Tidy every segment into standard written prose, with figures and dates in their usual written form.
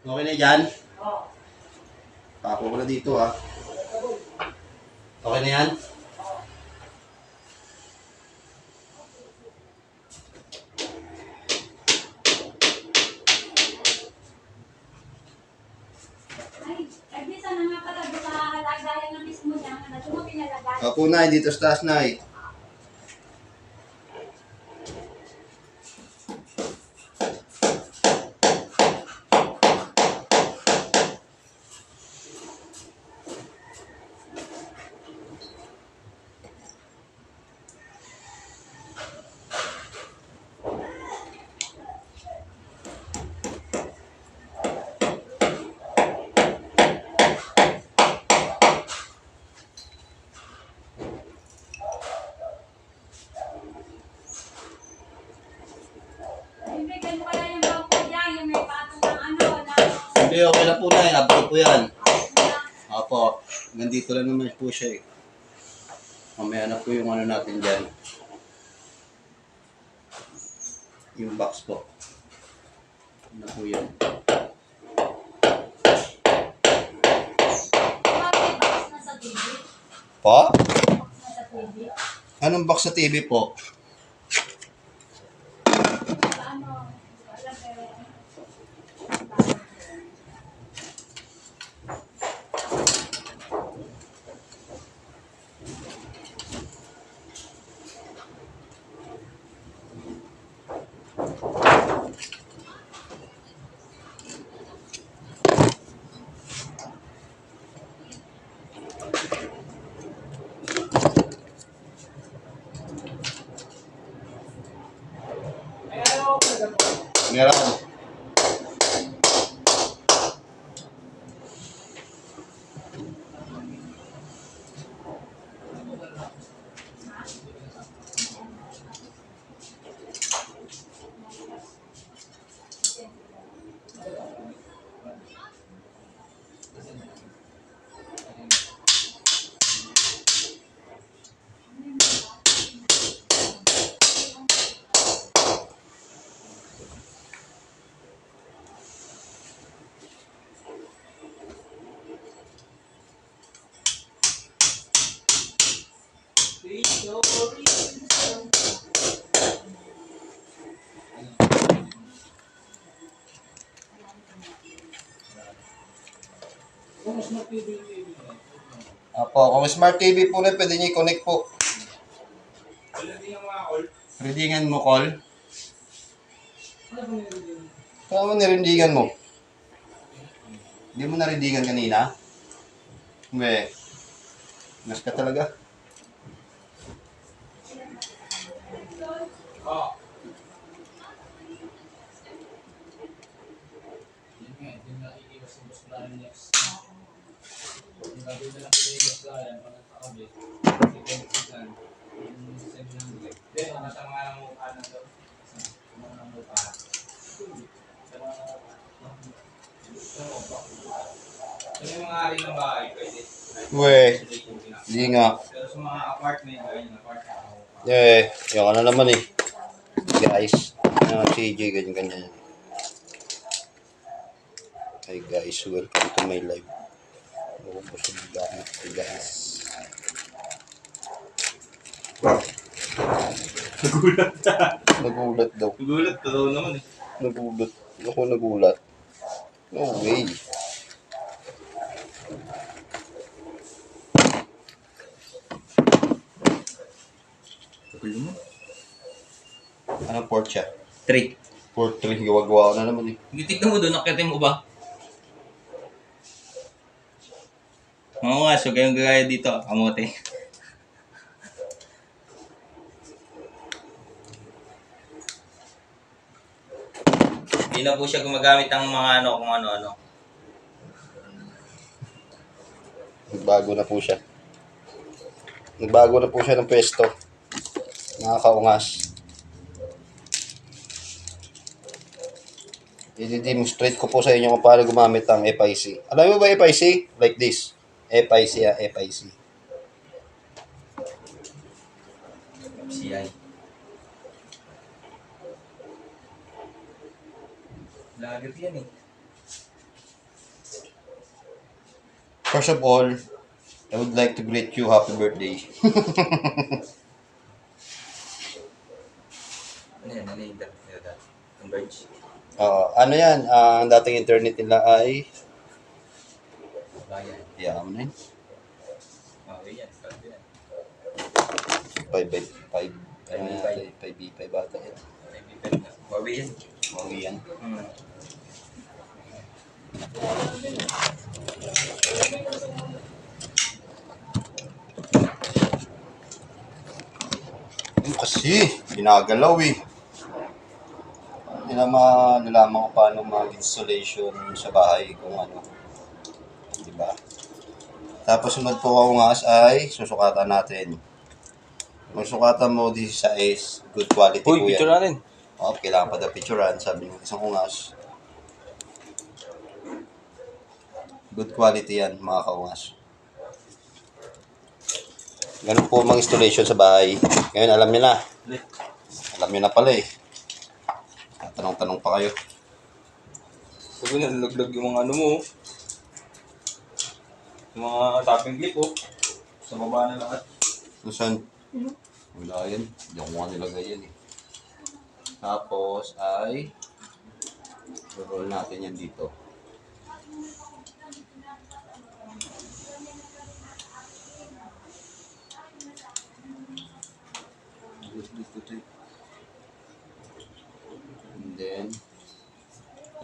Okay na dyan? Oo. Pako ko na dito ah. Okay na yan? Ay, bisa na nga pala doon sa lagayan na mismo niya, na doon mo pinalagay. Opo na, dito sa taas na eh. Ibigay mo kaya yung bangko niya, yung may patong ng ano, na... Hindi, okay na po na eh. Update po yan. na Opo. Nandito lang naman po siya eh. Mamaya na po yung ano natin dyan. Yung box po. Ano po yan? may box na sa TV. Po? Box na sa TV. Anong box sa TV po? Ano, alam pero... Meron. Opo, kung smart TV po na, pwede niyo i-connect po. Readingan mo, call. Kaya mo nirindingan mo? Hindi mo narindingan kanina? Hindi. Nas ka talaga. Sa mga ari ng bahay, pwede. Uwe, hindi nga. Pero sa mga apartment, ganyan, apartment. Yung ano naman eh. Guys, CJ, ganyan-ganyan. Hi guys, welcome to my live. Busog gamit ko guys. Nagulat na. Nagulat daw. Nagulat ka daw naman eh. Nagulat. Ako nagulat. No way. Tagal mo. Anong port siya? 3. Port 3. Gawa-gawa ko na naman eh. Tignan mo doon, nakitin mo ba? Oo nga, so kayong gagaya dito, kamote. Hindi na po siya gumagamit ng mga ano, kung ano-ano. Nagbago na po siya. Nagbago na po siya ng pwesto. Nakakaungas. I-demonstrate ko po sa inyo kung paano gumamit ang FIC. Alam mo ba FIC? Like this. FIC FIC. FCI. Lagat yan eh. First of all, I would like to greet you happy birthday. Ano yan? Ano yung internet nila dati? Converge? Ano yan? Ang dating internet nila ay... Bayan. Yeah, ano na yun? Okay yan. Sabi yan. 5x5. 5x5. 5x5 bata yan. May biped na. Huawei yan. Huawei yan. Kasi, ginagalaw eh. Hindi na malalaman ko paano mag-installation sa bahay kung ano. Diba? Tapos sunod po kaungas ay susukatan natin. Kung sukatan mo this size, good quality po yan. natin. Kailangan pa daw picturean, sabi ng isang ungas. Good quality yan, mga kaungas. Ganun po mga installation sa bahay. Ngayon, alam niyo na. Alam niyo na pala eh. Tanong-tanong pa kayo. Sabi na, nalaglag yung mga ano mo. Yung mga tapping clip oh. Sa baba na lahat. Saan? Wala yan. Hindi ako nga nilagay yan eh. Tapos ay roll natin yan dito. And then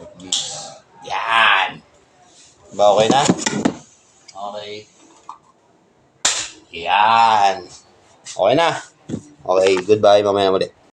like this. Yan! Ba okay na? Okay. Yan! Okay na? Okay, goodbye. Mamaya ulit.